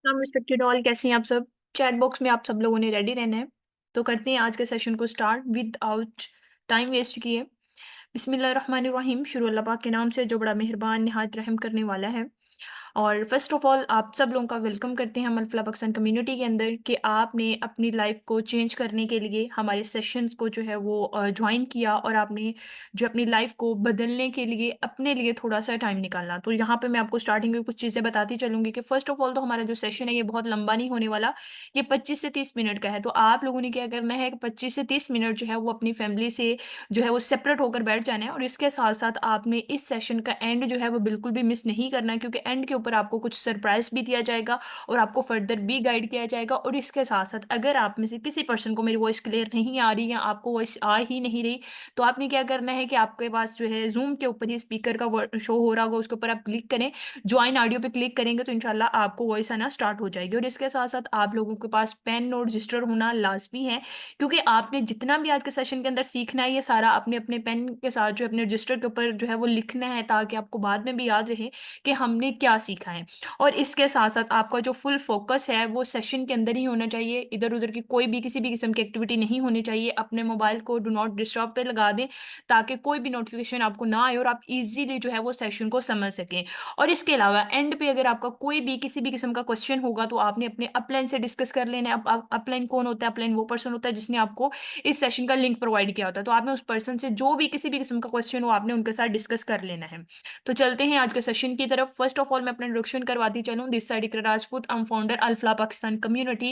नाम respected all, कैसे हैं आप सब। चैट बॉक्स में आप सब लोगों ने रेडी रहना है। तो करते हैं आज के सेशन को start without time waste किए। बिस्मिल्लाहिर्रहमानिर्रहीम। शुरू अल्लाह पाक के नाम से जो बड़ा मेहरबान निहायत रहम करने वाला है। और फर्स्ट ऑफ ऑल आप सब लोगों का वेलकम करते हैं हम अल्फला पाकिस्तान कम्युनिटी के अंदर कि आपने अपनी लाइफ को चेंज करने के लिए हमारे सेशंस को जो है वो ज्वाइन किया, और आपने जो अपनी लाइफ को बदलने के लिए अपने लिए थोड़ा सा टाइम निकालना। तो यहाँ पे मैं आपको स्टार्टिंग में कुछ चीज़ें बताती चलूंगी कि फर्स्ट ऑफ ऑल तो हमारा जो सेशन है ये बहुत लंबा नहीं होने वाला। ये 25 से 30 मिनट का है। तो आप लोगों ने क्या करना है कि 25 से 30 मिनट जो है वो अपनी फैमिली से जो है वो सेपरेट होकर बैठ जाना है। और इसके साथ साथ आपने इस सेशन का एंड जो है वो बिल्कुल भी मिस नहीं करना है, क्योंकि एंड के ऊपर आपको कुछ सरप्राइज भी दिया जाएगा और आपको फर्दर भी गाइड किया जाएगा। और इसके साथ साथ अगर आप में से किसी पर्सन को मेरी वॉइस क्लियर नहीं आ रही या आपको वॉइस आ ही नहीं रही, तो आपने क्या करना है कि आपके पास जो है जूम के ऊपर ही स्पीकर का शो हो रहा होगा, उसके ऊपर आप क्लिक करें, ज्वाइन ऑडियो पे क्लिक करेंगे तो इंशाल्लाह आपको वॉइस आना स्टार्ट हो जाएगी। और इसके साथ साथ आप लोगों के पास पेन नोट रजिस्टर होना लाजमी है, क्योंकि आपने जितना भी आज के सेशन के अंदर सीखना है ये सारा अपने अपने पेन के साथ जो है अपने रजिस्टर के ऊपर जो है वो लिखना है, ताकि आपको बाद में भी याद रहे कि हमने क्या सीखा है। और इसके साथ साथ आपका जो फुल फोकस है वो सेशन के अंदर ही होना चाहिए। इधर उधर की कोई भी किसी भी किस्म की एक्टिविटी नहीं होनी चाहिए। अपने मोबाइल को डू नॉट डिस्टर्ब पे लगा दें, ताकि कोई भी नोटिफिकेशन आपको ना आए और आप इजीली जो है वो सेशन को समझ सकें। और इसके अलावा एंड पे अगर आपका कोई भी किसी भी किस्म का क्वेश्चन होगा तो आपने अपने अपलाइन से डिस्कस कर लेना है। अपलाइन कौन होता है? अपलाइन वो पर्सन होता है जिसने आपको इस सेशन का लिंक प्रोवाइड किया होता है। तो आपने उस पर्सन से जो भी किसी भी किस्म का क्वेश्चन हो आपने उनके साथ डिस्कस कर लेना है। तो चलते हैं आज के सेशन की तरफ। फर्स्ट ऑफ ऑल मैं अपना इंट्रोडक्शन करवाती चलूँ। This side Iqra Rajput, I am founder Alfalah Pakistan community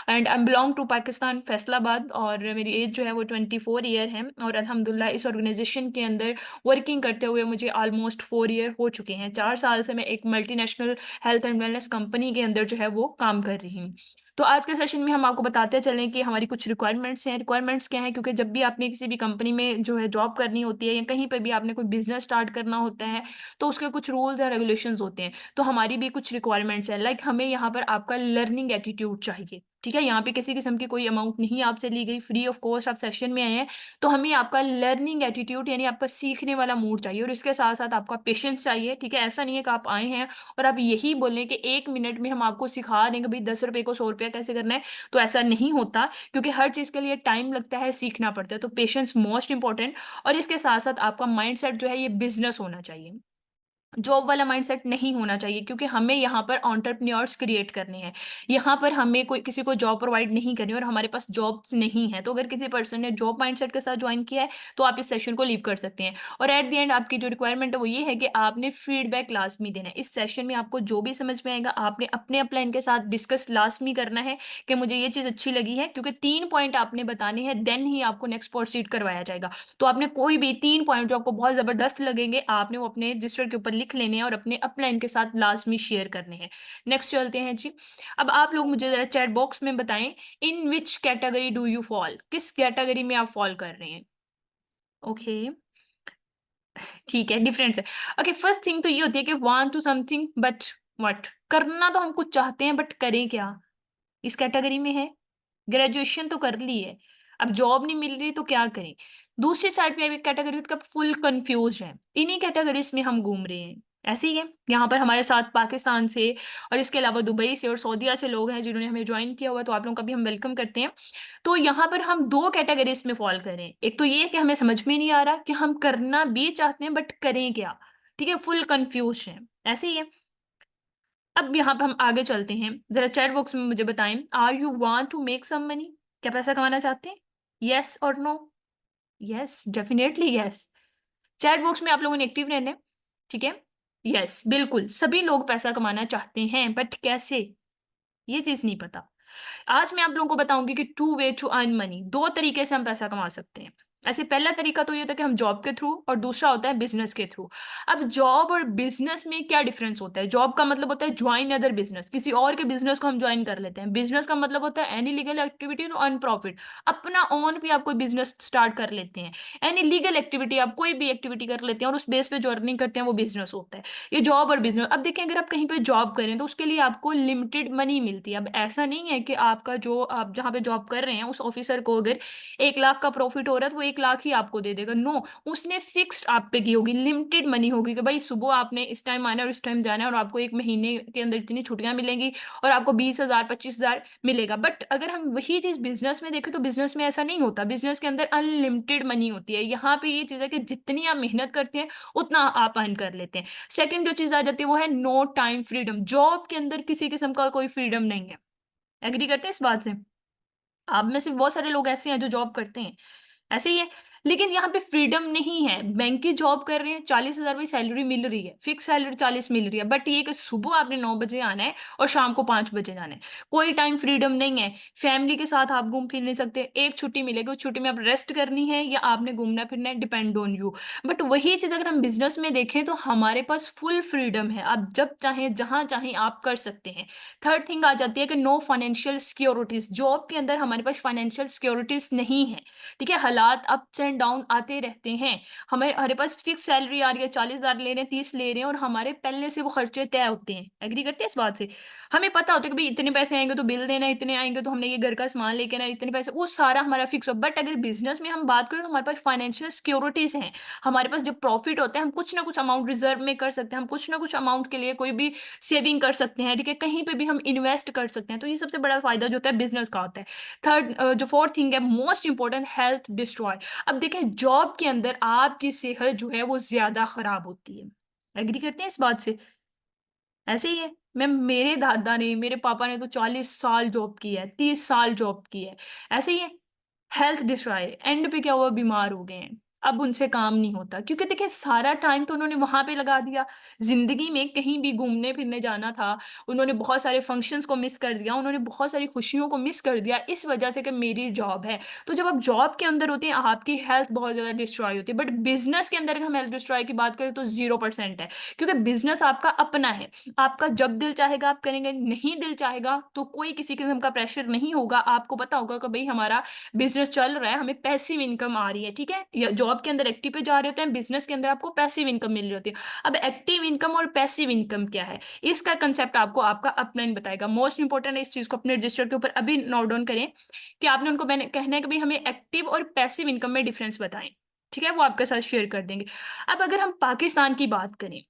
and I belong to Pakistan Faisalabad. और मेरी एज जो है वो 24 ईयर है। और अल्हम्दुलिल्लाह इस ऑर्गेनाइजेशन के अंदर वर्किंग करते हुए मुझे ऑलमोस्ट 4 ईयर हो चुके हैं। 4 साल से मैं एक multinational health and wellness company के अंदर जो है वो काम कर रही हूँ। तो आज के सेशन में हम आपको बताते चलें कि हमारी कुछ रिक्वायरमेंट्स हैं। रिक्वायरमेंट्स क्या है? क्योंकि जब भी आपने किसी भी कंपनी में जो है जॉब करनी होती है या कहीं पर भी आपने कोई बिजनेस स्टार्ट करना होता है, तो उसके कुछ रूल्स एंड रेगुलेशंस होते हैं। तो हमारी भी कुछ रिक्वायरमेंट्स हैं। लाइक हमें यहाँ पर आपका लर्निंग एटीट्यूड चाहिए। ठीक है, यहाँ पे किसी किस्म की कोई अमाउंट नहीं आपसे ली गई, फ्री ऑफ कॉस्ट आप सेशन में आए हैं। तो हमें आपका लर्निंग एटीट्यूड यानी आपका सीखने वाला मूड चाहिए, और इसके साथ साथ आपका पेशेंस चाहिए। ठीक है, ऐसा नहीं है कि आप आए हैं और आप यही बोलें कि 1 मिनट में हम आपको सिखा देंगे भाई 10 रुपए को 100 रुपया कैसे करना है। तो ऐसा नहीं होता, क्योंकि हर चीज़ के लिए टाइम लगता है, सीखना पड़ता है। तो पेशेंस मोस्ट इंपॉर्टेंट। और इसके साथ साथ आपका माइंड सेट जो है ये बिजनेस होना चाहिए, जॉब वाला माइंडसेट नहीं होना चाहिए, क्योंकि हमें यहाँ पर एंटरप्रेन्योर्स क्रिएट करने हैं। यहाँ पर हमें कोई किसी को जॉब प्रोवाइड नहीं करनी, और हमारे पास जॉब्स नहीं है। तो अगर किसी पर्सन ने जॉब माइंडसेट के साथ ज्वाइन किया है तो आप इस सेशन को लीव कर सकते हैं। और एट द एंड आपकी जो रिक्वायरमेंट है वो ये है कि आपने फीडबैक लाजमी देना है। इस सेशन में आपको जो भी समझ में आएगा आपने अपने अपलाइन के साथ डिस्कस लाजमी करना है कि मुझे ये चीज़ अच्छी लगी है, क्योंकि 3 पॉइंट आपने बताने हैं, देन ही आपको नेक्स्ट प्रोसीड करवाया जाएगा। तो आपने कोई भी 3 पॉइंट जो आपको बहुत जबरदस्त लगेंगे आपने वो अपने रजिस्टर के ऊपर लिख लेने हैं और अपने अपलाइन के साथ लाजमी शेयर करने हैं। नेक्स्ट चलते हैं जी। अब आप लोग मुझे जरा चैट बॉक्स में बताएं, in which category do you fall? किस कैटेगरी में आप फॉल कर रहे हैं? ओके, ठीक है, डिफरेंस है। ओके, फर्स्ट थिंग तो ये होती है कि want to something but what, करना तो हम कुछ चाहते हैं बट करें क्या? इस कैटेगरी में है। ग्रेजुएशन तो कर ली है, अब जॉब नहीं मिल रही तो क्या करें? दूसरी साइड पे एक कैटेगरी का फुल कंफ्यूज है। इन्हीं कैटेगरीज में हम घूम रहे हैं। ऐसे ही है। यहाँ पर हमारे साथ पाकिस्तान से और इसके अलावा दुबई से और सऊदीया से लोग हैं जिन्होंने हमें ज्वाइन किया हुआ है, तो आप लोगों का भी हम वेलकम करते हैं। तो यहाँ पर हम दो कैटेगरीज में फॉल करें। एक तो ये है कि हमें समझ में नहीं आ रहा कि हम करना भी चाहते हैं बट करें क्या। ठीक है, फुल कंफ्यूज है। ऐसे ही है। अब यहाँ पे हम आगे चलते हैं। जरा चैट बॉक्स में मुझे बताएं, are you want to make some money? क्या पैसा कमाना चाहते हैं? यस और no? Yes, definitely yes. Chat box में आप लोगों ने एक्टिव रहना है। ठीक है, यस बिल्कुल सभी लोग पैसा कमाना चाहते हैं, बट कैसे, ये चीज नहीं पता। आज मैं आप लोगों को बताऊंगी कि 2 वे टू अर्न मनी, 2 तरीके से हम पैसा कमा सकते हैं। ऐसे पहला तरीका तो ये होता है कि हम जॉब के थ्रू, और दूसरा होता है बिजनेस के थ्रू। अब जॉब और बिजनेस में क्या डिफरेंस होता है? जॉब का मतलब होता है ज्वाइन अदर बिजनेस, किसी और के बिजनेस को हम ज्वाइन कर लेते हैं। बिजनेस का मतलब होता है any legal activity to earn profit, अपना ओन भी आप कोई बिजनेस स्टार्ट कर लेते हैं। एनी लीगल एक्टिविटी, आप कोई भी एक्टिविटी कर लेते हैं और उस बेस पे जो अर्निंग करते हैं वो बिजनेस होता है। ये जॉब और बिजनेस। अब देखें, अगर आप कहीं पे जॉब करें तो उसके लिए आपको लिमिटेड मनी मिलती है। अब ऐसा नहीं है कि आपका जो आप जहाँ पे जॉब कर रहे हैं उस ऑफिसर को अगर 1 लाख का प्रॉफिट हो रहा है तो वो 1 लाख ही आपको दे देगा। नो, उसने फिक्स्ड आप पे की होगी, लिमिटेड मनी होगी कि भाई सुबह आपने इस टाइम आना है और इस टाइम जाना है और आपको 1 महीने के अंदर इतनी छुट्टियाँ मिलेंगी और आपको 20,000 25,000 मिलेगा। बट अगर हम वही चीज़ बिज़नेस में देखें तो बिज़नेस में ऐसा नहीं होता। बिज़नेस के अंदर अनलिमिटेड मनी होती है। यहाँ पे ये चीज़ है कि जितनी आप मेहनत करते हैं, उतना आप अर्न कर लेते हैं। सेकंड जो चीज़ आ जाती है वो है नो टाइम फ्रीडम। जॉब के अंदर किसी किस्म का कोई फ्रीडम नहीं है। एग्री करते हैं इस बात से? आप में से बहुत सारे लोग ऐसे हैं जो जॉब करते हैं, ऐसे ही है। लेकिन यहाँ पे फ्रीडम नहीं है। बैंक की जॉब कर रहे हैं, 40,000 रुपये सैलरी मिल रही है, फिक्स सैलरी 40 मिल रही है, बट ये कि सुबह आपने 9 बजे आना है और शाम को 5 बजे जाना है। कोई टाइम फ्रीडम नहीं है। फैमिली के साथ आप घूम फिर नहीं सकते। एक छुट्टी मिलेगी, उस छुट्टी में आप रेस्ट करनी है या आपने घूमना फिरना है, डिपेंड ऑन यू। बट वही चीज़ अगर हम बिजनेस में देखें तो हमारे पास फुल फ्रीडम है। आप जब चाहें जहां चाहें आप कर सकते हैं। थर्ड थिंग आ जाती है कि नो फाइनेंशियल सिक्योरिटीज। जॉब के अंदर हमारे पास फाइनेंशियल सिक्योरिटीज नहीं है। ठीक है, हालात अप्स एंड डाउन आते रहते हैं। हमारे पास फिक्स सैलरी आ रही है, 40,000 ले रहे हैं, 30 ले रहे हैं और हमारे पहले से वो खर्चे तय होते हैं। एग्री करते हैं इस बात से? हमें पता होता है कि भाई इतने पैसे आएंगे तो बिल देना, इतने आएंगे तो हमने ये घर का सामान लेके आना, इतने पैसे, वो सारा हमारा फिक्स हो। बट अगर बिजनेस में हम बात करें तो हमारे पास फाइनेंशियल सिक्योरिटीज हैं। हमारे पास जब प्रॉफिट होता है हम कुछ ना कुछ अमाउंट रिजर्व में कर सकते हैं, हम कुछ ना कुछ अमाउंट के लिए कोई भी सेविंग कर सकते हैं। ठीक है, कहीं पे भी हम इन्वेस्ट कर सकते हैं। तो ये सबसे बड़ा फायदा जो होता है बिजनेस का होता है। थर्ड जो फोर्थ थिंग है मोस्ट इंपॉर्टेंट, हेल्थ डिस्ट्रॉय। अब देखें, जॉब के अंदर आपकी सेहत जो है वो ज्यादा खराब होती है। एग्री करते हैं इस बात से? ऐसे ही है। मैं, मेरे दादा ने, मेरे पापा ने तो 40 साल जॉब की है, 30 साल जॉब की है। ऐसे ही है। हेल्थ डिस्ट्रॉय, एंड पे क्या हुआ, बीमार हो गए हैं। अब उनसे काम नहीं होता क्योंकि देखिए सारा टाइम तो उन्होंने वहां पे लगा दिया। जिंदगी में कहीं भी घूमने फिरने जाना था, उन्होंने बहुत सारे फंक्शंस को मिस कर दिया, उन्होंने बहुत सारी खुशियों को मिस कर दिया इस वजह से कि मेरी जॉब है। तो जब आप जॉब के अंदर होते हैं आपकी हेल्थ बहुत ज्यादा डिस्ट्रॉय होती है। बट बिजनेस के अंदर अगर हम हेल्थ डिस्ट्रॉय की बात करें तो 0% है। क्योंकि बिजनेस आपका अपना है। आपका जब दिल चाहेगा आप करेंगे, नहीं दिल चाहेगा तो कोई किसी किस्म का प्रेशर नहीं होगा। आपको पता होगा कि भाई हमारा बिजनेस चल रहा है, हमें पैसिव इनकम आ रही है। ठीक है, या जॉब के अंदर एक्टिव पे जा रहे होते हैं, बिजनेस के अंदर आपको पैसिव इनकम मिल रही होती है। अब एक्टिव इनकम और पैसिव इनकम क्या है, इसका कंसेप्ट आपको आपका अपना ही बताएगा। मोस्ट इंपॉर्टेंट है, इस चीज को अपने रजिस्टर के ऊपर अभी नोट डाउन करें कि आपने उनको मैंने कहना है कि भाई हमें एक्टिव और पैसिव इनकम में डिफरेंस बताएं। ठीक है, वो आपके साथ शेयर कर देंगे। अब अगर हम पाकिस्तान की बात करें,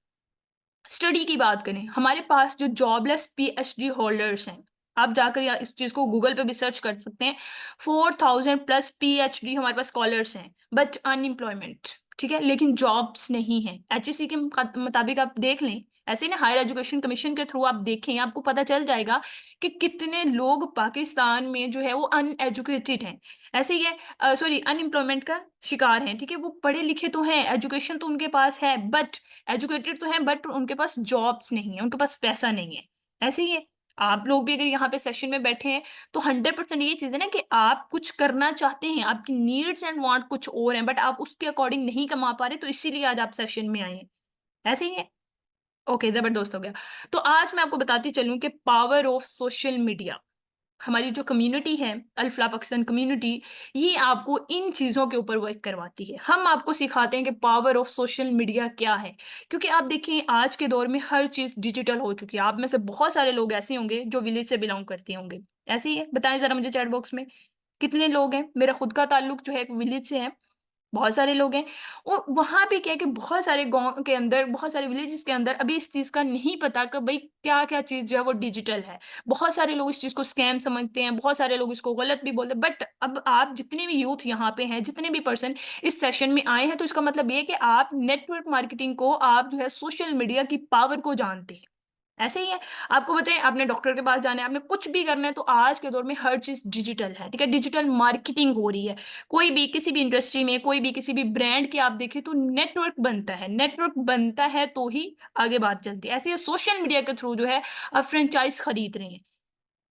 स्टडी की बात करें, हमारे पास जो जॉबलेस पीएचडी होल्डर्स हैं, आप जाकर या इस चीज को गूगल पे भी सर्च कर सकते हैं। 4,000 प्लस पीएचडी हमारे पास स्कॉलर्स हैं, बट अनएम्प्लॉयमेंट। ठीक है, लेकिन जॉब्स नहीं है। एचईसी के मुताबिक आप देख लें, ऐसे ही ना हायर एजुकेशन कमीशन के थ्रू आप देखें, आपको पता चल जाएगा कि कितने लोग पाकिस्तान में जो है वो अनएजुकेटेड हैं। ऐसे ही है, सॉरी, अनएम्प्लॉयमेंट का शिकार हैं। ठीक है, वो पढ़े लिखे तो हैं, एजुकेशन तो उनके पास है, बट एजुकेटेड तो हैं, बट उनके पास जॉब्स नहीं है, उनके पास पैसा नहीं है। ऐसे ही है। आप लोग भी अगर यहाँ पे सेशन में बैठे हैं तो 100% ये चीज है ना कि आप कुछ करना चाहते हैं, आपकी नीड्स एंड वांट कुछ और हैं, बट आप उसके अकॉर्डिंग नहीं कमा पा रहे, तो इसीलिए आज आप सेशन में आए हैं। ऐसे ही है। ओके, जबरदस्त हो गया। तो आज मैं आपको बताती चलूं कि पावर ऑफ सोशल मीडिया, हमारी जो कम्युनिटी है अल्फला पाकिस्तान कम्युनिटी, ये आपको इन चीज़ों के ऊपर वर्क करवाती है। हम आपको सिखाते हैं कि पावर ऑफ सोशल मीडिया क्या है। क्योंकि आप देखिए आज के दौर में हर चीज़ डिजिटल हो चुकी है। आप में से बहुत सारे लोग ऐसे होंगे जो विलेज से बिलोंग करते होंगे। ऐसे ही है, बताएं ज़रा मुझे चैट बॉक्स में कितने लोग हैं। मेरा खुद का ताल्लुक जो है एक विलेज से है, बहुत सारे लोग हैं। और वहां पे क्या है कि बहुत सारे गांव के अंदर, बहुत सारे विलेजेस के अंदर अभी इस चीज का नहीं पता कि भाई क्या क्या चीज जो है वो डिजिटल है। बहुत सारे लोग इस चीज को स्कैम समझते हैं, बहुत सारे लोग इसको गलत भी बोलते हैं। बट अब आप जितने भी यूथ यहाँ पे हैं, जितने भी पर्सन इस सेशन में आए हैं, तो इसका मतलब ये है कि आप नेटवर्क मार्केटिंग को, आप जो है सोशल मीडिया की पावर को जानते हैं। ऐसे ही है। आपको बताएं, आपने डॉक्टर के पास जाना है, आपने कुछ भी करना है, तो आज के दौर में हर चीज डिजिटल है। ठीक है, डिजिटल मार्केटिंग हो रही है। कोई भी किसी भी इंडस्ट्री में, कोई भी किसी भी ब्रांड की आप देखें तो नेटवर्क बनता है। नेटवर्क बनता है तो ही आगे बात चलती है। ऐसे ही सोशल मीडिया के थ्रू जो है आप फ्रेंचाइज खरीद रहे हैं।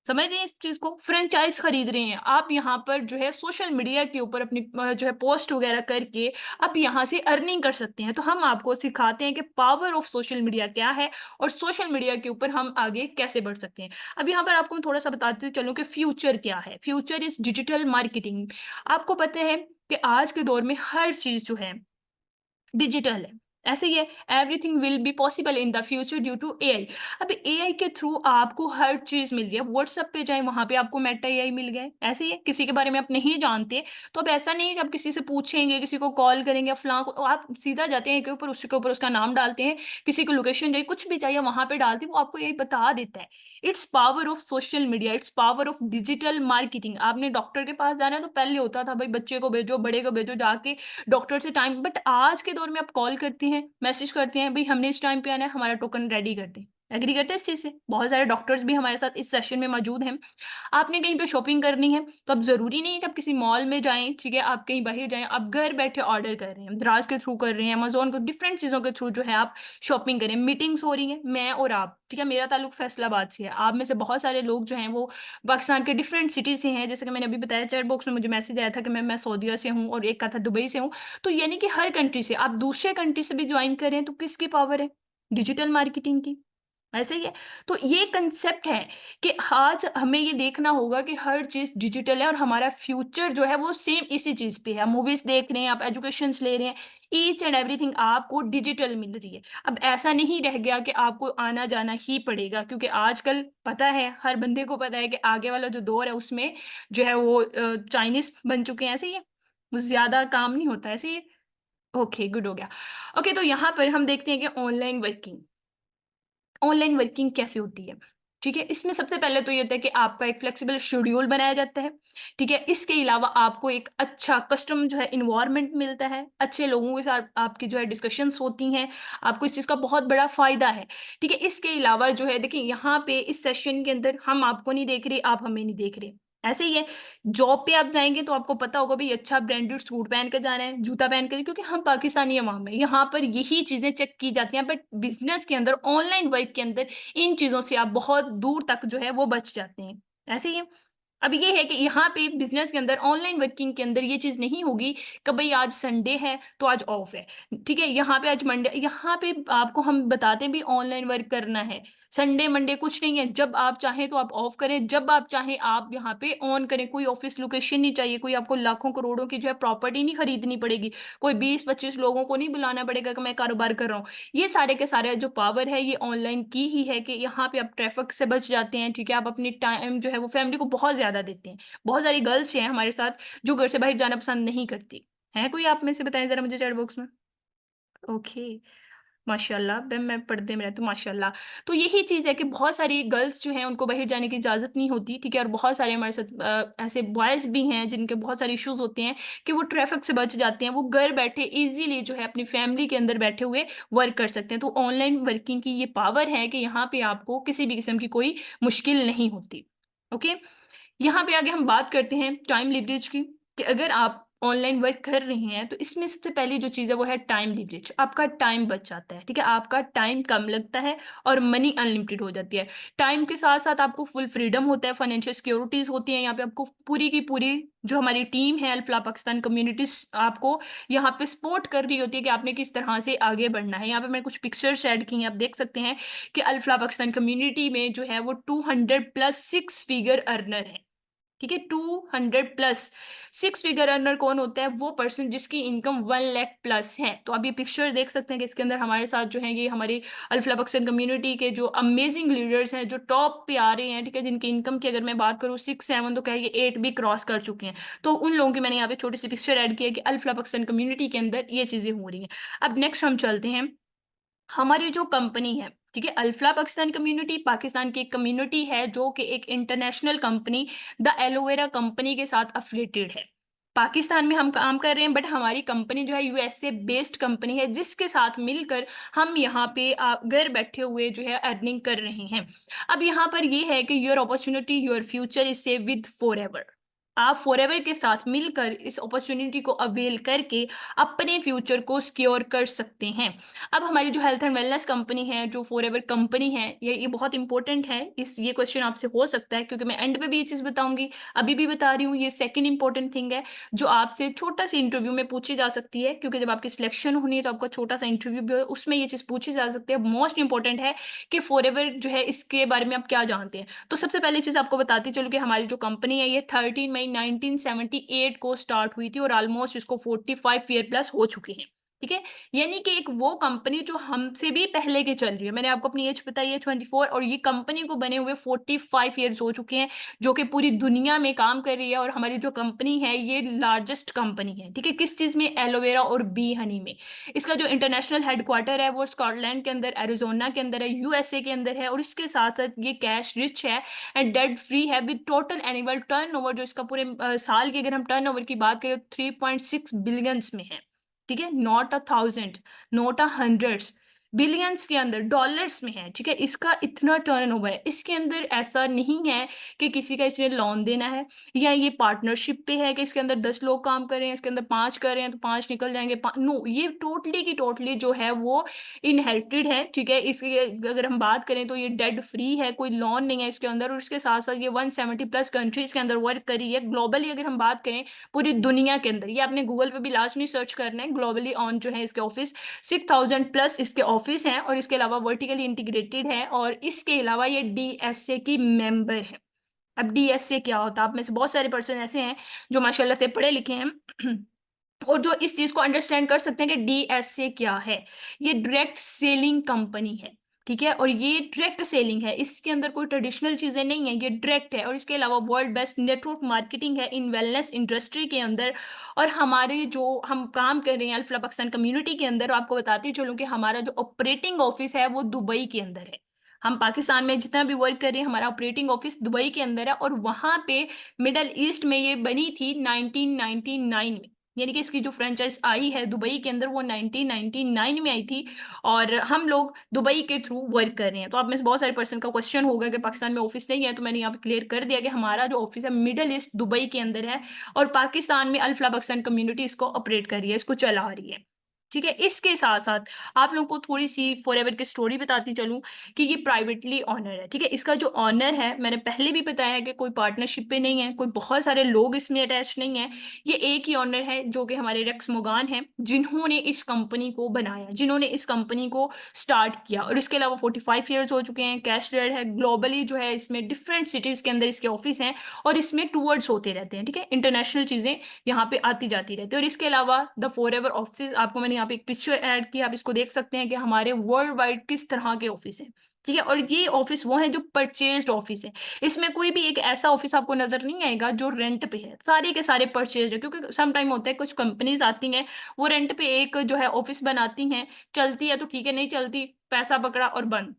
समझ रहे हैं इस चीज को, फ्रेंचाइज खरीद रहे हैं आप। यहाँ पर जो है सोशल मीडिया के ऊपर अपनी जो है पोस्ट वगैरह करके आप यहाँ से अर्निंग कर सकते हैं। तो हम आपको सिखाते हैं कि पावर ऑफ सोशल मीडिया क्या है और सोशल मीडिया के ऊपर हम आगे कैसे बढ़ सकते हैं। अब यहाँ पर आपको मैं थोड़ा सा बताते चलूँ कि फ्यूचर क्या है। Future is digital marketing. आपको पता है कि आज के दौर में हर चीज जो है डिजिटल है। ऐसे ही है, everything will be possible in the future due to AI. अब एआई के थ्रू आपको हर चीज मिल रही है। व्हाट्सएप पे जाए, वहां पे आपको मेटा एआई मिल गया है। ऐसे ही है, किसी के बारे में आप नहीं जानते तो अब ऐसा नहीं है कि आप किसी से पूछेंगे, किसी को कॉल करेंगे, फलां को, आप सीधा जाते हैं के ऊपर, उसके ऊपर उसका नाम डालते हैं, किसी को लोकेशन चाहिए, कुछ भी चाहिए वहां पे डालते हैं, वो आपको यही बता देता है। It's power of social media, it's power of digital marketing. आपने डॉक्टर के पास जाना है तो पहले होता था भाई बच्चे को भेजो, बड़े को भेजो, जाके डॉक्टर से टाइम, बट आज के दौर में आप कॉल करती हैं, मैसेज करते हैं, भाई हमने इस टाइम पे आना है, हमारा टोकन रेडी कर दें। एग्री करते हैं इस चीज से? बहुत सारे डॉक्टर्स भी हमारे साथ इस सेशन में मौजूद हैं। आपने कहीं पे शॉपिंग करनी है तो अब जरूरी नहीं है कि आप किसी मॉल में जाएं, ठीक है, आप कहीं बाहर जाएं, आप घर बैठे ऑर्डर कर रहे हैं, दराज के थ्रू कर रहे हैं, अमेजोन को, डिफरेंट चीजों के थ्रू जो है आप शॉपिंग करें। मीटिंग्स हो रही हैं, मैं और आप, ठीक है, मेरा ताल्लुक फैसलाबाद से है, आप में से बहुत सारे लोग जो हैं वो पाकिस्तान के डिफरेंट सिटी से हैं। जैसे कि मैंने अभी बताया, चैट बॉक्स में मुझे मैसेज आया था कि मैं सऊदीया से हूँ और एक का था दुबई से हूँ। तो यानी कि हर कंट्री से, आप दूसरे कंट्री से भी ज्वाइन करें तो किसकी पावर है? डिजिटल मार्केटिंग की। ऐसे ही है। तो ये कंसेप्ट है कि आज हमें ये देखना होगा कि हर चीज डिजिटल है और हमारा फ्यूचर जो है वो सेम इसी चीज पे है। मूवीज देख रहे हैं, आप एजुकेशन ले रहे हैं, ईच एंड एवरीथिंग आपको डिजिटल मिल रही है। अब ऐसा नहीं रह गया कि आपको आना जाना ही पड़ेगा, क्योंकि आजकल पता है, हर बंदे को पता है कि आगे वाला जो दौर है उसमें जो है वो चाइनीज बन चुके हैं। ऐसे ही है, ज्यादा काम नहीं होता। ऐसे ही। ओके, गुड हो गया। ओके, तो यहाँ पर हम देखते हैं कि ऑनलाइन वर्किंग, ऑनलाइन वर्किंग कैसे होती है। ठीक है, इसमें सबसे पहले तो ये होता है कि आपका एक फ्लेक्सिबल शेड्यूल बनाया जाता है। ठीक है, इसके अलावा आपको एक अच्छा कस्टम जो है इन्वायरमेंट मिलता है, अच्छे लोगों के साथ आपकी जो है डिस्कशंस होती हैं, आपको इस चीज़ का बहुत बड़ा फायदा है। ठीक है, इसके अलावा जो है देखिए, यहाँ पे इस सेशन के अंदर हम आपको नहीं देख रहे, आप हमें नहीं देख रहे। ऐसे ही है, जॉब पे आप जाएंगे तो आपको पता होगा भाई अच्छा ब्रांडेड सूट पहन कर जाना है, जूता पहन कर, क्योंकि हम पाकिस्तानी है, वहां में यहाँ पर यही चीजें चेक की जाती हैं। बट बिजनेस के अंदर, ऑनलाइन वर्क के अंदर इन चीजों से आप बहुत दूर तक जो है वो बच जाते हैं। ऐसे ही है। अब ये है कि यहाँ पे बिजनेस के अंदर, ऑनलाइन वर्किंग के अंदर ये चीज नहीं होगी कि भाई आज संडे है तो आज ऑफ है। ठीक है, यहाँ पे आज मंडे, यहाँ पे आपको हम बताते हैं भी ऑनलाइन वर्क करना है, संडे मंडे कुछ नहीं है। जब आप चाहें तो आप ऑफ करें, जब आप चाहें आप यहाँ पे ऑन करें। कोई ऑफिस लोकेशन नहीं चाहिए, कोई आपको लाखों करोड़ों की जो है प्रॉपर्टी नहीं खरीदनी पड़ेगी, कोई 20-25 लोगों को नहीं बुलाना पड़ेगा कि मैं कारोबार कर रहा हूँ। ये सारे के सारे जो पावर है ये ऑनलाइन की ही है कि यहाँ पे आप ट्रैफिक से बच जाते हैं। ठीक है, आप अपनी टाइम जो है वो फैमिली को बहुत ज्यादा देते हैं। बहुत सारी गर्ल्स हैं हमारे साथ जो घर से बाहर जाना पसंद नहीं करती। है कोई आप में से? बताएं जरा मुझे चैट बॉक्स में। ओके, माशाल्लाह। मैं पर्दे में रहती हूँ, माशाल्लाह। तो यही चीज़ है कि बहुत सारी गर्ल्स जो हैं उनको बाहर जाने की इजाज़त नहीं होती। ठीक है, और बहुत सारे हमारे साथ ऐसे बॉयज़ भी हैं जिनके बहुत सारे इश्यूज होते हैं कि वो ट्रैफिक से बच जाते हैं, वो घर बैठे इजीली जो है अपनी फैमिली के अंदर बैठे हुए वर्क कर सकते हैं। तो ऑनलाइन वर्किंग की ये पावर है कि यहाँ पे आपको किसी भी किस्म की कोई मुश्किल नहीं होती। ओके, यहाँ पे आगे हम बात करते हैं टाइम लिवरेज की, कि अगर आप ऑनलाइन वर्क कर रहे हैं तो इसमें सबसे पहली जो चीज़ है वो है टाइम लिवरेज। आपका टाइम बच जाता है, ठीक है, आपका टाइम कम लगता है और मनी अनलिमिटेड हो जाती है। टाइम के साथ साथ आपको फुल फ्रीडम होता है, फाइनेंशियल सिक्योरिटीज होती है। यहाँ पे आपको पूरी की पूरी जो हमारी टीम है अल्फला पाकिस्तान कम्युनिटीज, आपको यहाँ पे सपोर्ट कर रही होती है कि आपने किस तरह से आगे बढ़ना है। यहाँ पे मैंने कुछ पिक्चर्स ऐड की हैं, आप देख सकते हैं कि अल्फला पाकिस्तान कम्युनिटी में जो है वो 200+ 6 फिगर अर्नर है। ठीक है, 200+ 6 फिगर अर्नर कौन होता है? वो पर्सन जिसकी इनकम 1 लाख+ है। तो आप ये पिक्चर देख सकते हैं कि इसके अंदर हमारे साथ जो है ये हमारी अल्फला बख्शन कम्युनिटी के जो अमेजिंग लीडर्स हैं जो टॉप पे आ रहे हैं। ठीक है, जिनकी इनकम की अगर मैं बात करूँ 6-7 तो कहे 8 भी क्रॉस कर चुके हैं। तो उन लोगों की मैंने यहाँ पे छोटी सी पिक्चर ऐड की है कि अल्फला बख्शन कम्युनिटी के अंदर ये चीजें हो रही हैं। अब नेक्स्ट हम चलते हैं, हमारी जो कंपनी है, ठीक है, अल्फला पाकिस्तान कम्युनिटी पाकिस्तान की एक कम्युनिटी है जो कि एक international company the aloe vera company के साथ अफिलिएटेड है। पाकिस्तान में हम काम कर रहे हैं, बट हमारी कंपनी जो है यूएसए बेस्ड कंपनी है, जिसके साथ मिलकर हम यहाँ पे घर बैठे हुए जो है अर्निंग कर रहे हैं। अब यहाँ पर ये है कि your opportunity your future is save with forever. आप फॉरएवर के साथ मिलकर इस अपॉर्चुनिटी को अवेल करके अपने फ्यूचर को सिक्योर कर सकते हैं। अब हमारी जो हेल्थ एंड वेलनेस कंपनी है, जो फॉरएवर कंपनी है, ये बहुत इंपॉर्टेंट है। इस ये क्वेश्चन आपसे हो सकता है क्योंकि मैं एंड पे भी ये चीज बताऊंगी, अभी भी बता रही हूँ। ये सेकंड इंपॉर्टेंट थिंग है जो आपसे छोटा सा इंटरव्यू में पूछी जा सकती है, क्योंकि जब आपकी सिलेक्शन होनी है तो आपका छोटा सा इंटरव्यू भी हो, उसमें ये चीज पूछी जा सकती है। मोस्ट इंपॉर्टेंट है कि फॉरएवर जो है इसके बारे में आप क्या जानते हैं। तो सबसे पहली चीज आपको बताती चलो कि हमारी जो कंपनी है ये 13 मई 1978 को स्टार्ट हुई थी और ऑलमोस्ट इसको 45 ईयर+ हो चुके हैं। ठीक है, यानी कि एक वो कंपनी जो हमसे भी पहले के चल रही है। मैंने आपको अपनी एज बताई है 24, और ये कंपनी को बने हुए 45 ईयर्स हो चुके हैं, जो कि पूरी दुनिया में काम कर रही है। और हमारी जो कंपनी है ये लार्जेस्ट कंपनी है। ठीक है, किस चीज़ में? एलोवेरा और बी हनी में। इसका जो इंटरनेशनल हेडक्वार्टर है वो स्कॉटलैंड के अंदर, एरिजोना के अंदर है, यूएसए के अंदर है। और इसके साथ साथ ये कैश रिच है एंड डेट फ्री है, विद टोटल एनुअल टर्नओवर, जो इसका पूरे साल की अगर हम टर्नओवर की बात करें तो 3.6 बिलियंस में है। ठीक है, not a thousand, not a hundreds, billions के अंदर, डॉलर्स में है। ठीक है, इसका इतना टर्नओवर है। इसके अंदर ऐसा नहीं है कि किसी का इसमें लोन देना है, या ये पार्टनरशिप पे है कि इसके अंदर 10 लोग काम कर रहे हैं, इसके अंदर 5 कर रहे हैं तो 5 निकल जाएंगे। नो, ये टोटली की टोटली जो है वो इनहेरिटेड है। ठीक है, इसकी अगर हम बात करें तो ये डेट फ्री है, कोई लोन नहीं है इसके अंदर। और इसके साथ साथ ये 170+ कंट्रीज के अंदर वर्क करी है। ग्लोबली अगर हम बात करें पूरी दुनिया के अंदर, ये आपने गूगल पे भी लास्ट में सर्च करना है, ग्लोबली ऑन जो है इसके ऑफिस 6,000+ इसके ऑफिस हैं। और इसके अलावा वर्टिकली इंटीग्रेटेड है, और इसके अलावा ये डीएसए की मेंबर है। अब डीएसए क्या होता है? आप में से बहुत सारे पर्सन ऐसे हैं जो माशाल्लाह से पढ़े लिखे हैं और जो इस चीज को अंडरस्टैंड कर सकते हैं कि डीएसए क्या है। ये डायरेक्ट सेलिंग कंपनी है। ठीक है, और ये डायरेक्ट सेलिंग है, इसके अंदर कोई ट्रेडिशनल चीजें नहीं है, ये डायरेक्ट है। और इसके अलावा वर्ल्ड बेस्ट नेटवर्क मार्केटिंग है इन वेलनेस इंडस्ट्री के अंदर। और हमारे जो हम काम कर रहे हैं अल्फला पाकिस्तान कम्युनिटी के अंदर, आपको बताती चलूं कि हमारा जो ऑपरेटिंग ऑफिस है वो दुबई के अंदर है। हम पाकिस्तान में जितना भी वर्क कर रहे हैं, हमारा ऑपरेटिंग ऑफिस दुबई के अंदर है। और वहां पे मिडल ईस्ट में ये बनी थी 1999 में, यानी कि इसकी जो फ्रेंचाइज आई है दुबई के अंदर वो 1999 में आई थी। और हम लोग दुबई के थ्रू वर्क कर रहे हैं। तो आप में से बहुत सारे पर्सन का क्वेश्चन होगा कि पाकिस्तान में ऑफिस नहीं है, तो मैंने यहाँ पे क्लियर कर दिया कि हमारा जो ऑफिस है मिडल ईस्ट दुबई के अंदर है। और पाकिस्तान में अल फलाह पाकिस्तान कम्युनिटी इसको ऑपरेट कर रही है, इसको चला रही है। ठीक है, इसके साथ साथ आप लोगों को थोड़ी सी फॉरएवर की स्टोरी बताती चलूं कि ये प्राइवेटली ऑनर है। ठीक है, इसका जो ऑनर है मैंने पहले भी बताया है कि कोई पार्टनरशिप पे नहीं है, कोई बहुत सारे लोग इसमें अटैच नहीं है। ये एक ही ऑनर है जो कि हमारे रेक्स मोगान हैं, जिन्होंने इस कंपनी को बनाया, जिन्होंने इस कंपनी को स्टार्ट किया। और इसके अलावा 45 ईयर्स हो चुके हैं, कैश रेड है, ग्लोबली जो है इसमें डिफरेंट सिटीज के अंदर इसके ऑफिस हैं। और इसमें टूवर्ड्स होते रहते हैं। ठीक है, इंटरनेशनल चीजें यहाँ पे आती जाती रहती है। और इसके अलावा द फॉर एवर ऑफिस, आपको मैंने यहाँ पे एक पिक्चर ऐड किया, आप इसको देख सकते हैं कि हमारे वर्ल्ड वाइड किस तरह के ऑफिस हैं। ठीक है, और ये ऑफिस वो है जो परचेज्ड ऑफिस है। इसमें कोई भी एक ऐसा ऑफिस आपको नजर नहीं आएगा जो रेंट पे है, सारे के सारे परचेज है। क्योंकि सम टाइम होता है कुछ कंपनीज आती हैं, वो रेंट पे एक जो है ऑफिस बनाती हैं, चलती है तो ठीक है, नहीं चलती पैसा पकड़ा और बंद।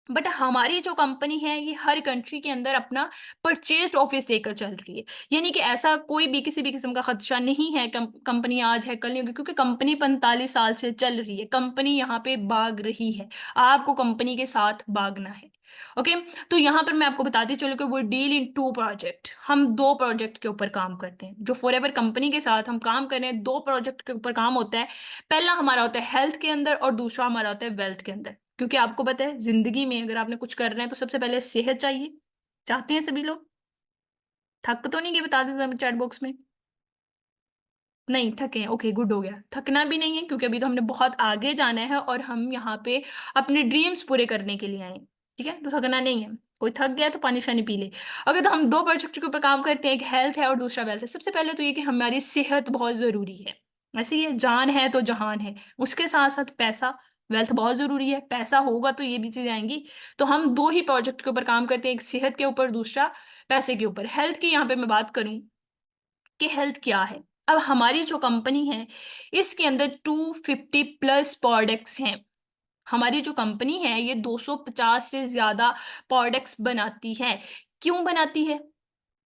बट हमारी जो कंपनी है ये हर कंट्री के अंदर अपना परचेज्ड ऑफिस लेकर चल रही है। यानी कि ऐसा कोई भी किसी भी किस्म का खदशा नहीं है कंपनी आज है कल नहीं होगी, क्योंकि कंपनी 45 साल से चल रही है, कंपनी यहाँ पे भाग रही है। आपको कंपनी के साथ भागना है। ओके, तो यहाँ पर मैं आपको बताती चलूँ कि वो डील इन 2 प्रोजेक्ट, हम 2 प्रोजेक्ट के ऊपर काम करते हैं। जो फॉर एवर कंपनी के साथ हम काम कर रहे हैं, 2 प्रोजेक्ट के ऊपर काम होता है। पहला हमारा होता है हेल्थ के अंदर, और दूसरा हमारा होता है वेल्थ के अंदर। क्योंकि आपको पता है जिंदगी में अगर आपने कुछ करना है तो सबसे पहले सेहत चाहिए, चाहते हैं सभी लोग। थक तो नहीं गए? बता दें चैट बॉक्स में। नहीं थके हैं, ओके गुड हो गया। थकना भी नहीं है, क्योंकि अभी तो हमने बहुत आगे जाना है और हम यहाँ पे अपने ड्रीम्स पूरे करने के लिए आए हैं। ठीक है, तो थकना नहीं है। कोई थक गया तो पानी शानी पी ले। अगर तो हम 2 प्रोजेक्ट के ऊपर काम करते हैं, एक हेल्थ है और दूसरा वेल्थ है। सबसे पहले तो ये कि हमारी सेहत बहुत जरूरी है। ऐसे ही है, जान है तो जहान है। उसके साथ साथ पैसा, वेल्थ बहुत जरूरी है, पैसा होगा तो ये भी चीजें आएंगी। तो हम 2 ही प्रोजेक्ट के ऊपर काम करते हैं, एक सेहत के ऊपर, दूसरा पैसे के ऊपर। हेल्थ की यहाँ पे मैं बात करूं कि हेल्थ क्या है। अब हमारी जो कंपनी है इसके अंदर 250+ प्रोडक्ट्स हैं। हमारी जो कंपनी है ये 250 से ज्यादा प्रोडक्ट्स बनाती है। क्यों बनाती है?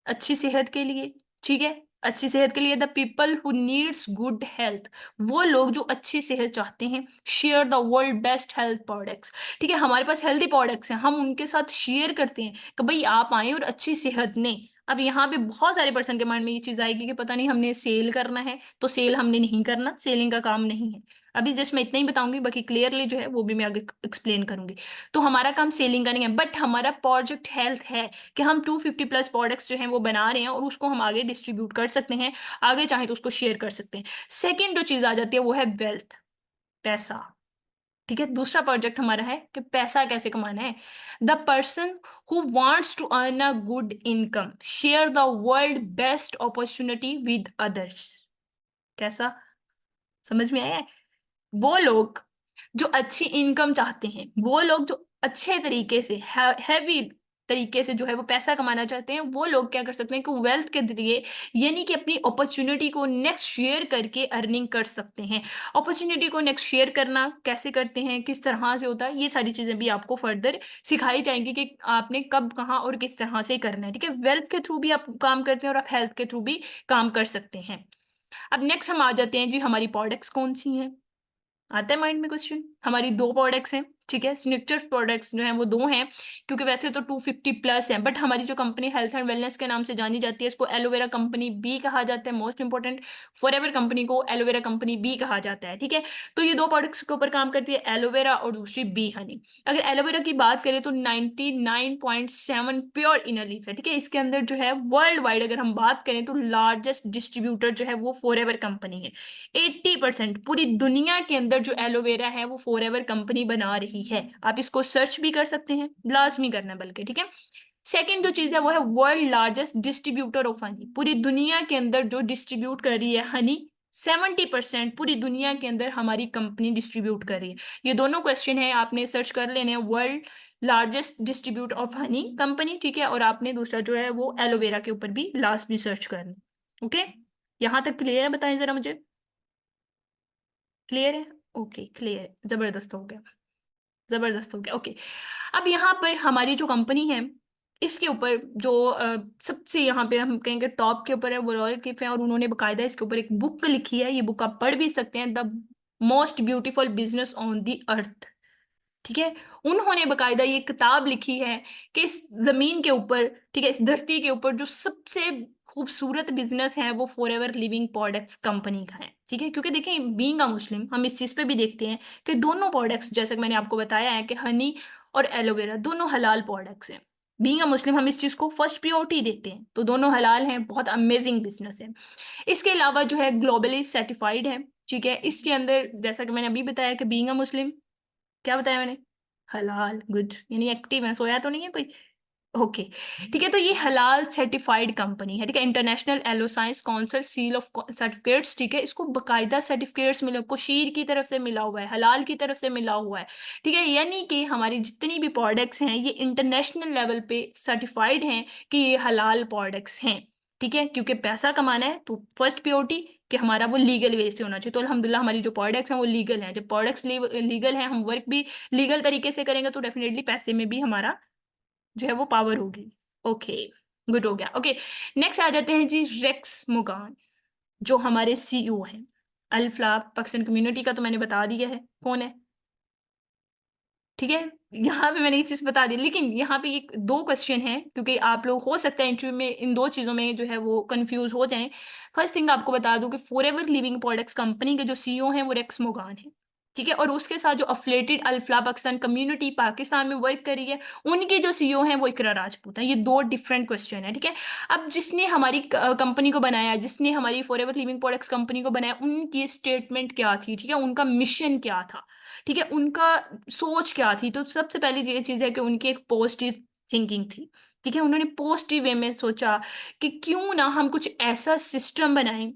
अच्छी सेहत के लिए। ठीक है, अच्छी सेहत के लिए, the people who needs good health, वो लोग जो अच्छी सेहत चाहते हैं। Share the world best health products. ठीक है, हमारे पास हेल्थी प्रोडक्ट्स हैं, हम उनके साथ शेयर करते हैं कि भाई आप आए और अच्छी सेहत ने। अब यहाँ पे बहुत सारे पर्सन के माइंड में ये चीज आएगी कि पता नहीं हमने सेल करना है, तो सेल हमने नहीं करना, सेलिंग का काम नहीं है। अभी जस्ट मैं इतना ही बताऊंगी, बाकी क्लियरली जो है वो भी मैं आगे एक्सप्लेन करूंगी। तो हमारा काम सेलिंग का नहीं है, बट हमारा प्रोजेक्ट हेल्थ है कि हम 250+ प्रोडक्ट्स जो हैं वो बना रहे हैं और उसको हम आगे डिस्ट्रीब्यूट कर सकते हैं, आगे चाहे तो उसको शेयर कर सकते हैं। सेकेंड जो चीज आ जाती है वो है वेल्थ, पैसा। ठीक है, दूसरा प्रोजेक्ट हमारा है कि पैसा कैसे कमाना है। The person who wants to earn a good income share the world best opportunity with others. कैसा? समझ में आया है? वो लोग जो अच्छी इनकम चाहते हैं, वो लोग जो अच्छे तरीके से हैवी तरीके से जो है वो पैसा कमाना चाहते हैं, वो लोग क्या कर सकते हैं कि वेल्थ के जरिए, यानी कि अपनी अपॉर्चुनिटी को नेक्स्ट शेयर करके अर्निंग कर सकते हैं। अपॉर्चुनिटी को नेक्स्ट शेयर करना कैसे करते हैं, किस तरह से होता है, ये सारी चीजें भी आपको फर्दर सिखाई जाएंगी कि आपने कब कहाँ और किस तरह से करना है। ठीक है, वेल्थ के थ्रू भी आप काम करते हैं और आप हेल्थ के थ्रू भी काम कर सकते हैं। अब नेक्स्ट हम आ जाते हैं जी, हमारी प्रोडक्ट्स कौन सी हैं। आता है माइंड में क्वेश्चन? हमारी दो प्रोडक्ट्स हैं, ठीक है, सिग्नेचर प्रोडक्ट्स जो हैं वो दो हैं, क्योंकि वैसे तो 250 प्लस हैं, बट हमारी जो कंपनी हेल्थ एंड वेलनेस के नाम से जानी जाती है, इसको एलोवेरा कंपनी बी कहा जाता है। मोस्ट इंपॉर्टेंट, फॉरएवर कंपनी को एलोवेरा कंपनी बी कहा जाता है। ठीक है, तो ये दो प्रोडक्ट्स के ऊपर काम करती है, एलोवेरा और दूसरी बी हनी। अगर एलोवेरा की बात करें तो 99.7 प्योर इनर लीफ है। ठीक है, इसके अंदर जो है वर्ल्ड वाइड अगर हम बात करें तो लार्जेस्ट डिस्ट्रीब्यूटर जो है वो फॉरएवर कंपनी है। 80% पूरी दुनिया के अंदर जो एलोवेरा है वो फॉरएवर कंपनी बना रही है। आप इसको सर्च भी कर सकते हैं, लाजमी करना है बल्कि। ठीक है, सेकंड जो चीज है वो है world largest distributor of honey. पूरी दुनिया के अंदर जो डिस्ट्रीब्यूट कर रही है हनी, 70% पूरी दुनिया के अंदर हमारी कंपनी डिस्ट्रीब्यूट कर रही है। ये दोनों क्वेश्चन है, आपने सर्च कर लेने हैं, world largest distribute of honey company, ठीक है, और आपने दूसरा जो है वो एलोवेरा के ऊपर भी लास्ट में सर्च करना। ओके, यहां तक क्लियर है? बताएं जरा मुझे, क्लियर है? ओके, क्लियर है, जबरदस्त हो गया, जबरदस्त हो गया। ओके, अब यहाँ पर हमारी जो कंपनी है, इसके ऊपर जो सबसे यहाँ पे हम कहेंगे टॉप के ऊपर है वो रॉयल किफ है, और उन्होंने बकायदा इसके ऊपर एक बुक लिखी है। ये बुक आप पढ़ भी सकते हैं, the most beautiful business on the earth. ठीक है, उन्होंने बकायदा ये किताब लिखी है कि इस जमीन के ऊपर, ठीक है, इस धरती के ऊपर जो सबसे खूबसूरत बिजनेस है वो फॉरएवर लिविंग प्रोडक्ट्स कंपनी का है। ठीक है, क्योंकि देखें, बीइंग अ मुस्लिम हम इस चीज पे भी देखते हैं कि दोनों प्रोडक्ट्स, जैसे कि मैंने आपको बताया है कि हनी और एलोवेरा दोनों हलाल प्रोडक्ट्स हैं। बीइंग अ मुस्लिम हम इस चीज को फर्स्ट प्रायोरिटी देते हैं, तो दोनों हलाल हैं, बहुत अमेजिंग बिजनेस है। इसके अलावा जो है ग्लोबली सर्टिफाइड है। ठीक है, इसके अंदर जैसा कि मैंने अभी बताया कि बीइंग अ मुस्लिम, क्या बताया मैंने? हलाल, गुड, यानी एक्टिव है, सोया तो नहीं है कोई। ओके, ठीक है, तो ये हलाल सर्टिफाइड कंपनी है। ठीक है, international aloe science council seal of certificates, ठीक है, इसको बकायदा सर्टिफिकेट्स मिले, कोशीर की तरफ से मिला हुआ है, हलाल की तरफ से मिला हुआ है। ठीक है, यानी कि हमारी जितनी भी प्रोडक्ट्स हैं ये इंटरनेशनल लेवल पे सर्टिफाइड हैं कि ये हलाल प्रोडक्ट्स हैं। ठीक है, क्योंकि पैसा कमाना है तो फर्स्ट प्योरिटी कि हमारा वो लीगल वे से होना चाहिए। तो अल्हम्दुलिल्लाह हमारी जो प्रोडक्ट्स हैं वो लीगल हैं। जब प्रोडक्ट्स लीगल हैं, हम वर्क भी लीगल तरीके से करेंगे, तो डेफिनेटली पैसे में भी हमारा जो है वो पावर होगी। ओके, गुड हो गया। ओके, नेक्स्ट आ जाते हैं जी रेक्स मुगान, जो हमारे सीईओ हैं। अल्फ्ला पाकिस्तान कम्युनिटी का तो मैंने बता दिया है कौन है। ठीक है, यहाँ पे मैंने ये चीज बता दी, लेकिन यहाँ पे ये दो क्वेश्चन हैं, क्योंकि आप लोग हो सकता है इंटरव्यू में इन दो चीजों में जो है वो कंफ्यूज हो जाएं। फर्स्ट थिंग आपको बता दूं कि फॉरएवर लिविंग प्रोडक्ट्स कंपनी के जो सीईओ हैं वो रेक्स मोगान है। ठीक है, और उसके साथ जो अफिलिएटेड अल्फला पाकिस्तान कम्युनिटी पाकिस्तान में वर्क कर रही है, उनके जो सीईओ हैं वो इकरा राजपूत हैं। ये दो डिफरेंट क्वेश्चन है। ठीक है, अब जिसने हमारी कंपनी को बनाया, जिसने हमारी फॉरएवर लिविंग प्रोडक्ट्स कंपनी को बनाया, उनकी स्टेटमेंट क्या थी, ठीक है, उनका मिशन क्या था, ठीक है, उनका सोच क्या थी। तो सबसे पहली ये चीज है कि उनकी एक पॉजिटिव थिंकिंग थी। ठीक है, उन्होंने पॉजिटिव वे में सोचा कि क्यों ना हम कुछ ऐसा सिस्टम बनाएं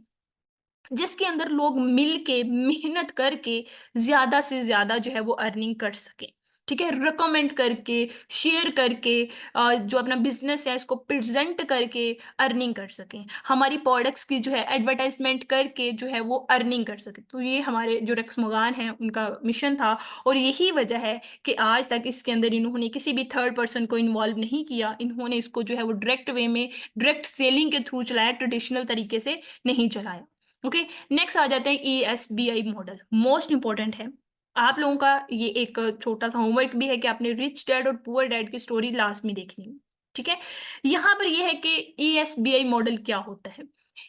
जिसके अंदर लोग मिल के मेहनत करके ज्यादा से ज्यादा जो है वो अर्निंग कर सके। ठीक है, रिकमेंड करके, शेयर करके, जो अपना बिजनेस है इसको प्रेजेंट करके अर्निंग कर सकें, हमारी प्रोडक्ट्स की जो है एडवर्टाइजमेंट करके जो है वो अर्निंग कर सके। तो ये हमारे जो रक्स मुगान हैं उनका मिशन था, और यही वजह है कि आज तक इसके अंदर इन्होंने किसी भी थर्ड पर्सन को इन्वॉल्व नहीं किया। इन्होंने इसको जो है वो डायरेक्ट वे में, डायरेक्ट सेलिंग के थ्रू चलाया, ट्रेडिशनल तरीके से नहीं चलाया। ओके, नेक्स्ट आ जाते हैं ESBI मॉडल, मोस्ट इंपॉर्टेंट है। आप लोगों का ये एक छोटा सा होमवर्क भी है कि आपने रिच डैड और पुअर डैड की स्टोरी लास्ट में देखनी है। ठीक है, यहां पर ये है कि ESBI मॉडल क्या होता है।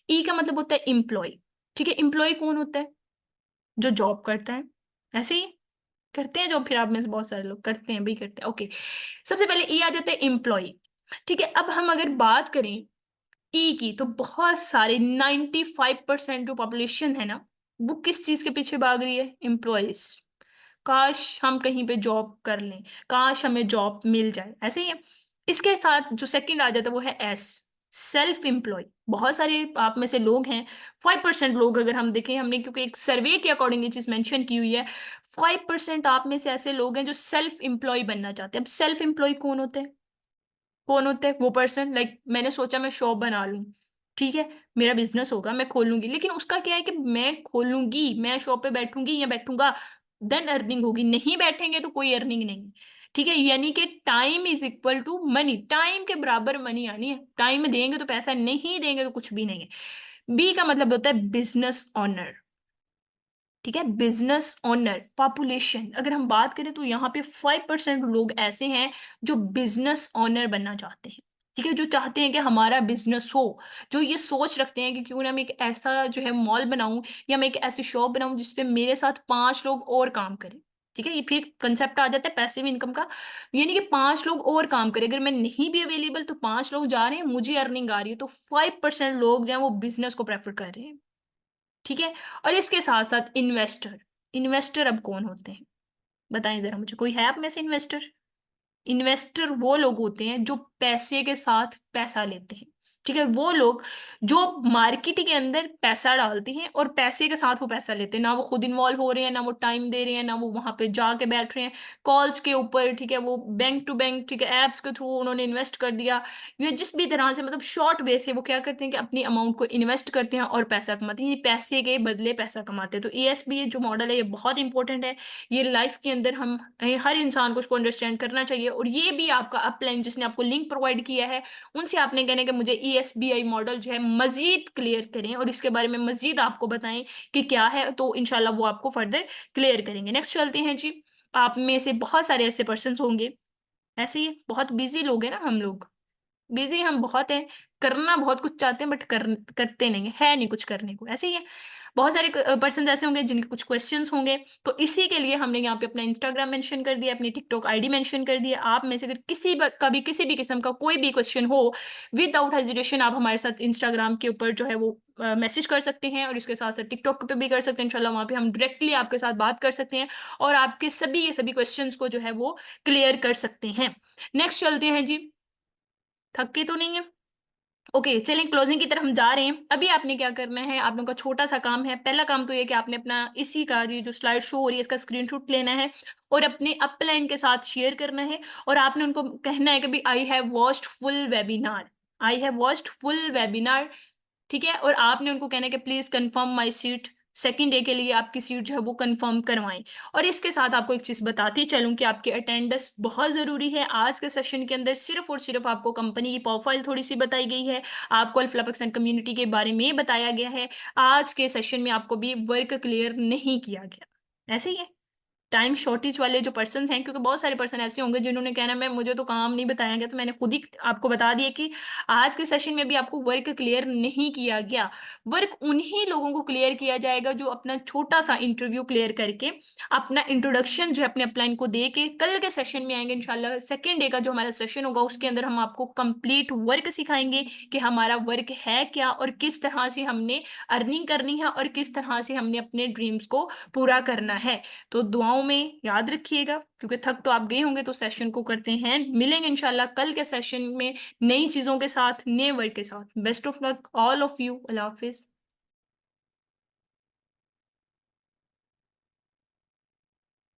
ई का मतलब होता है एम्प्लॉय। ठीक है, एम्प्लॉय कौन होता है? जो जॉब करता है, ऐसे ही करते हैं जॉब, फिर आप में से बहुत सारे लोग करते हैं भी करते हैं। ओके, सबसे पहले ई आ जाता है एम्प्लॉय। ठीक है, अब हम अगर बात करें ई की, तो बहुत सारे 95% जो पॉपुलेशन है ना, वो किस चीज के पीछे भाग रही है? एम्प्लॉयज। काश हम कहीं पे जॉब कर लें, काश हमें जॉब मिल जाए, ऐसे ही है। इसके साथ जो सेकंड आ जाता है वो है एस। सेल्फ एम्प्लॉय, बहुत सारे आप में से लोग हैं, 5% लोग अगर हम देखें, हमने क्योंकि एक सर्वे के अकॉर्डिंग ये चीज मेंशन की हुई है, 5% आप में से ऐसे लोग हैं जो सेल्फ एम्प्लॉय बनना चाहते हैं। अब सेल्फ एम्प्लॉय कौन होते हैं? कौन होता है वो पर्सन? लाइक मैंने सोचा मैं शॉप बना लूं, ठीक है, मेरा बिजनेस होगा, मैं खोलूंगी, लेकिन उसका क्या है कि मैं खोलूंगी, मैं शॉप पे बैठूंगी या बैठूंगा, देन अर्निंग होगी, नहीं बैठेंगे तो कोई अर्निंग नहीं। ठीक है, यानी कि time is equal to money, time के बराबर मनी आनी है, टाइम देंगे तो पैसा, नहीं देंगे तो कुछ भी नहीं है। बी का मतलब होता है बिजनेस ऑनर। ठीक है, बिजनेस ओनर पॉपुलेशन अगर हम बात करें तो यहाँ पे 5% लोग ऐसे हैं जो बिजनेस ओनर बनना चाहते हैं। ठीक है, जो चाहते हैं कि हमारा बिजनेस हो, जो ये सोच रखते हैं कि क्यों ना मैं एक ऐसा जो है मॉल बनाऊं या मैं एक ऐसी शॉप बनाऊं जिसपे मेरे साथ 5 लोग और काम करें। ठीक है, ये फिर कंसेप्ट आ जाता है पैसिव इनकम का, यानी कि 5 लोग और काम करें, अगर मैं नहीं भी अवेलेबल तो 5 लोग जा रहे हैं, मुझे अर्निंग आ रही है, तो 5% लोग जो है वो बिजनेस को प्रेफर कर रहे हैं। ठीक है, और इसके साथ साथ इन्वेस्टर। इन्वेस्टर अब कौन होते हैं बताएं जरा मुझे, कोई है आप में से इन्वेस्टर? इन्वेस्टर वो लोग होते हैं जो पैसे के साथ पैसा लेते हैं। ठीक है, वो लोग जो मार्केट के अंदर पैसा डालते हैं और पैसे के साथ वो पैसा लेते हैं, ना वो खुद इन्वॉल्व हो रहे हैं, ना वो टाइम दे रहे हैं, ना वो वहां पे जाके बैठ रहे हैं कॉल्स के ऊपर। ठीक है, वो बैंक टू बैंक, ठीक है, एप्स के थ्रू उन्होंने इन्वेस्ट कर दिया, या जिस भी तरह से, मतलब शॉर्ट वे से वो क्या करते हैं कि अपनी अमाउंट को इन्वेस्ट करते हैं और पैसा कमाते हैं, ये पैसे के बदले पैसा कमाते हैं। तो ESB जो मॉडल है ये बहुत इंपॉर्टेंट है, ये लाइफ के अंदर हम हर इंसान को इसको अंडरस्टैंड करना चाहिए। और ये भी आपका अपलाइन जिसने आपको लिंक प्रोवाइड किया है, उनसे आपने कहना है कि मुझे ESBI मॉडल जो है मजीद क्लियर करें और इसके बारे में मजीद आपको बताएं कि क्या है, तो इंशाल्लाह वो आपको फर्दर क्लियर करेंगे। नेक्स्ट चलते हैं जी। आप में से बहुत सारे ऐसे पर्सन होंगे, ऐसे ही बहुत बिजी लोग हैं ना हम लोग, बिजी हम बहुत हैं, करना बहुत कुछ चाहते हैं बट करते नहीं है नहीं कुछ करने को, ऐसे ही है। बहुत सारे पर्सन ऐसे होंगे जिनके कुछ क्वेश्चंस होंगे, तो इसी के लिए हमने यहाँ पे अपना इंस्टाग्राम मेंशन कर दिया, अपनी टिकटॉक आईडी मेंशन कर दिया। आप में से अगर कभी किसी भी किस्म का कोई भी क्वेश्चन हो, विदाउट हेजिटेशन आप हमारे साथ इंस्टाग्राम के ऊपर जो है वो मैसेज कर सकते हैं, और इसके साथ साथ टिकटॉक पे भी कर सकते हैं। इंशाल्लाह वहाँ पे हम डायरेक्टली आपके साथ बात कर सकते हैं और आपके सभी ये सभी क्वेश्चंस को जो है वो क्लियर कर सकते हैं। नेक्स्ट चलते हैं जी, थके तो नहीं है? ओके, चलें क्लोजिंग की तरफ हम जा रहे हैं। अभी आपने क्या करना है, आप लोगों का छोटा सा काम है। पहला काम तो ये कि आपने अपना इसी का ये जो स्लाइड शो हो रही है इसका स्क्रीनशॉट लेना है और अपने अपलाइन के साथ शेयर करना है, और आपने उनको कहना है कि भाई I have watched full webinar, I have watched full webinar. ठीक है, और आपने उनको कहना है कि please confirm my seat, second day के लिए आपकी सीट जो है वो कंफर्म करवाएं। और इसके साथ आपको एक चीज बताती चलूं कि आपकी अटेंडेंस बहुत जरूरी है। आज के सेशन के अंदर सिर्फ और सिर्फ आपको कंपनी की प्रोफाइल थोड़ी सी बताई गई है, आपको अल्फा पाकिस्तान कम्युनिटी के बारे में बताया गया है। आज के सेशन में आपको भी वर्क क्लियर नहीं किया गया, ऐसे ही है। टाइम शॉर्टेज वाले जो पर्सन हैं, क्योंकि बहुत सारे पर्सन ऐसे होंगे जिन्होंने कहना मैं मुझे तो काम नहीं बताया गया, तो मैंने खुद ही आपको बता दिया कि आज के सेशन में भी आपको वर्क क्लियर नहीं किया गया। वर्क उन्हीं लोगों को क्लियर किया जाएगा जो अपना छोटा सा इंटरव्यू क्लियर करके अपना इंट्रोडक्शन जो है अपने अपलाइन को दे के कल के सेशन में आएंगे। इंशाल्लाह सेकेंड डे का जो हमारा सेशन होगा उसके अंदर हम आपको कंप्लीट वर्क सिखाएंगे कि हमारा वर्क है क्या और किस तरह से हमने अर्निंग करनी है और किस तरह से हमने अपने ड्रीम्स को पूरा करना है। तो दुआओं में याद रखिएगा, क्योंकि थक तो आप गए होंगे, तो सेशन को करते हैं, मिलेंगे इंशाल्लाह कल के सेशन में नई चीजों के साथ, नए वर्क के साथ। Best of luck all of you, Allah Hafiz.